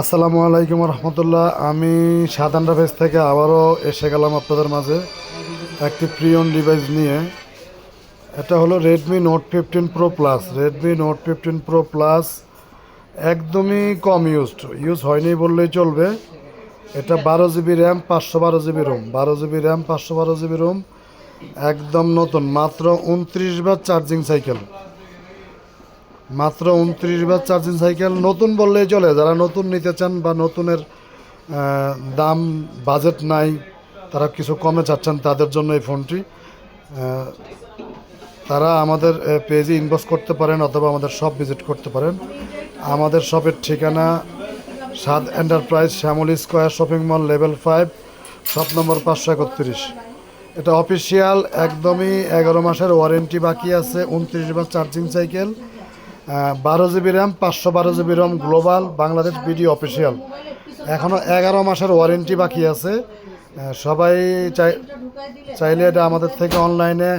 আসসালামু আলাইকুম রহমতুল্লাহ। আমি সাধারণ ভেজ থেকে আবারও এসে গেলাম আপনাদের মাঝে একটি প্রিয়ন ডিভাইস নিয়ে। এটা হলো রেডমি নোট 15 প্রো প্লাস। একদমই কম ইউজ হয়নি বললেই চলবে। এটা 12 GB RAM, 512 GB Rome, 12 GB RAM, 512 GB Rome, একদম নতুন। মাত্র 29 বার চার্জিং সাইকেল নতুন বললেই চলে। যারা নতুন নিতে চান বা নতুনের দাম বাজেট নাই, তারা কিছু কমে চাচ্ছেন, তাদের জন্য এই ফোনটি। তারা আমাদের পেজে ইনবক্স করতে পারেন অথবা আমাদের শপ ভিজিট করতে পারেন। আমাদের শপের ঠিকানা Saad enterprise, Shyamoli square shopping mall, level 5, shop number 531। এটা অফিসিয়াল, একদমই 11 মাসের ওয়ারেন্টি বাকি আছে। 29 বার charging cycle, 12 GB RAM, 512 GB ROM, global Bangladesh BD official. এখনও 11 মাসের ওয়ারেন্টি বাকি আছে। সবাই চাইলে এটা আমাদের থেকে অনলাইনে